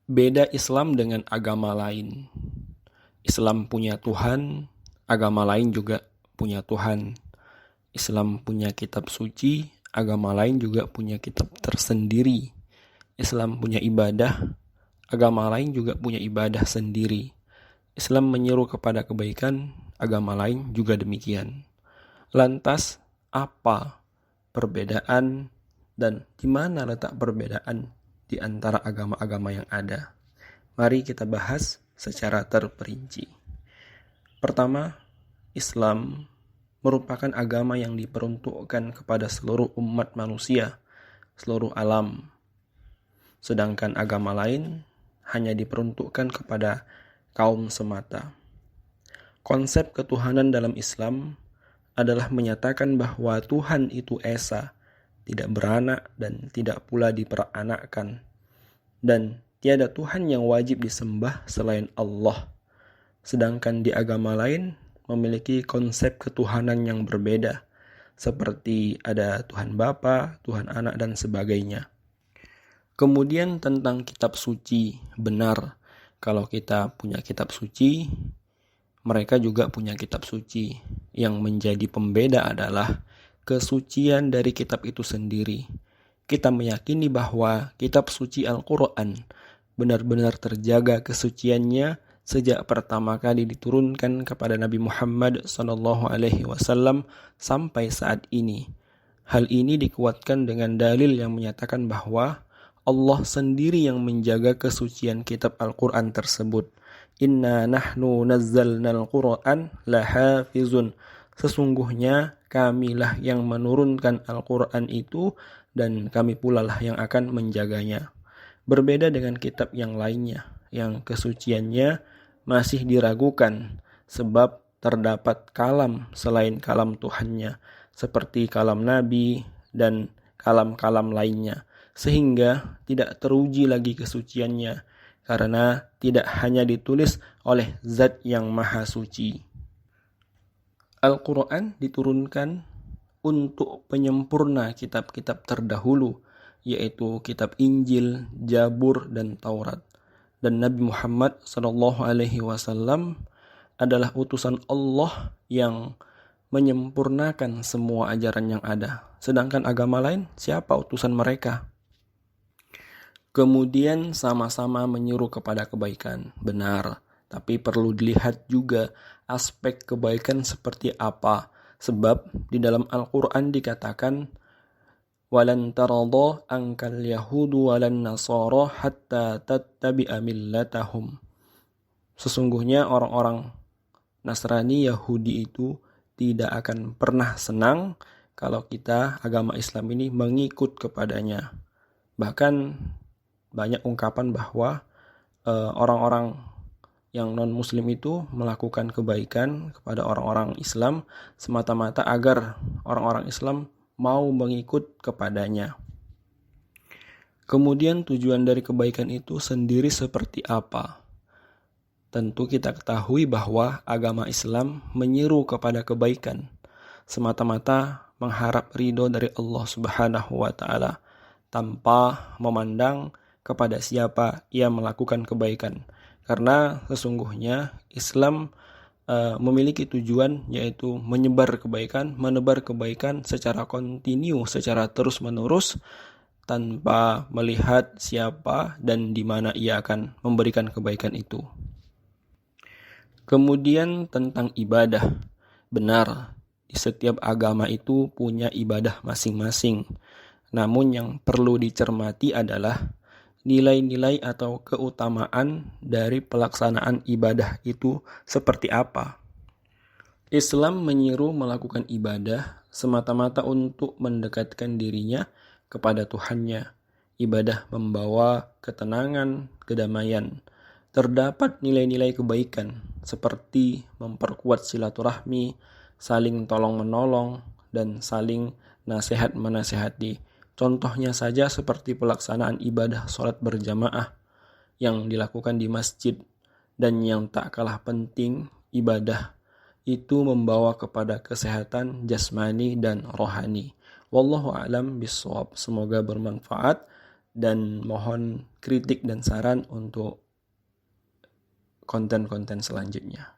Beda Islam dengan agama lain. Islam punya Tuhan, agama lain juga punya Tuhan. Islam punya kitab suci, agama lain juga punya kitab tersendiri. Islam punya ibadah, agama lain juga punya ibadah sendiri. Islam menyeru kepada kebaikan, agama lain juga demikian. Lantas, apa perbedaan dan di mana letak perbedaan di antara agama-agama yang ada? Mari kita bahas secara terperinci. Pertama, Islam merupakan agama yang diperuntukkan kepada seluruh umat manusia, seluruh alam. Sedangkan agama lain hanya diperuntukkan kepada kaum semata. Konsep ketuhanan dalam Islam adalah menyatakan bahwa Tuhan itu esa, tidak beranak dan tidak pula diperanakkan. Dan tiada Tuhan yang wajib disembah selain Allah. Sedangkan di agama lain memiliki konsep ketuhanan yang berbeda, seperti ada Tuhan Bapa, Tuhan Anak, dan sebagainya. Kemudian tentang kitab suci, benar, kalau kita punya kitab suci, mereka juga punya kitab suci. Yang menjadi pembeda adalah kesucian dari kitab itu sendiri. Kita meyakini bahwa kitab suci Al-Quran benar-benar terjaga kesuciannya sejak pertama kali diturunkan kepada Nabi Muhammad SAW sampai saat ini. Hal ini dikuatkan dengan dalil yang menyatakan bahwa Allah sendiri yang menjaga kesucian kitab Al-Quran tersebut. Inna nahnu nazzalna al-Quran lahafizun. Sesungguhnya kamilah yang menurunkan Al-Quran itu dan kami pula lah yang akan menjaganya. Berbeda dengan kitab yang lainnya, yang kesuciannya masih diragukan, sebab terdapat kalam selain kalam Tuhannya, seperti kalam Nabi dan kalam-kalam lainnya, sehingga tidak teruji lagi kesuciannya, karena tidak hanya ditulis oleh Zat yang Maha Suci. Al-Quran diturunkan untuk penyempurna kitab-kitab terdahulu, yaitu kitab Injil, Zabur, dan Taurat. Dan Nabi Muhammad SAW adalah utusan Allah yang menyempurnakan semua ajaran yang ada. Sedangkan agama lain, siapa utusan mereka? Kemudian sama-sama menyuruh kepada kebaikan, benar. Tapi perlu dilihat juga aspek kebaikan seperti apa. Sebab di dalam Al-Quran dikatakan, walan taradha ankal yahudu walan nasara hatta tattabi'a millatahum. Sesungguhnya orang-orang Nasrani Yahudi itu tidak akan pernah senang kalau kita agama Islam ini mengikut kepadanya. Bahkan banyak ungkapan bahwa orang-orang yang non-muslim itu melakukan kebaikan kepada orang-orang Islam semata-mata agar orang-orang Islam mau mengikut kepadanya. Kemudian tujuan dari kebaikan itu sendiri seperti apa? Tentu kita ketahui bahwa agama Islam menyeru kepada kebaikan, semata-mata mengharap ridho dari Allah Subhanahu wa Ta'ala, tanpa memandang kepada siapa ia melakukan kebaikan. Karena sesungguhnya Islam memiliki tujuan, yaitu menyebar kebaikan, menebar kebaikan secara kontinu, secara terus-menerus, tanpa melihat siapa dan di mana ia akan memberikan kebaikan itu. Kemudian tentang ibadah, benar, di setiap agama itu punya ibadah masing-masing. Namun yang perlu dicermati adalah nilai-nilai atau keutamaan dari pelaksanaan ibadah itu seperti apa. Islam menyeru melakukan ibadah semata-mata untuk mendekatkan dirinya kepada Tuhannya. Ibadah membawa ketenangan, kedamaian. Terdapat nilai-nilai kebaikan seperti memperkuat silaturahmi, saling tolong-menolong, dan saling nasihat-menasihati. Contohnya saja seperti pelaksanaan ibadah sholat berjamaah yang dilakukan di masjid. Dan yang tak kalah penting, ibadah itu membawa kepada kesehatan jasmani dan rohani. Wallahu a'lam bishawab. Semoga bermanfaat. dan mohon kritik dan saran untuk konten-konten selanjutnya.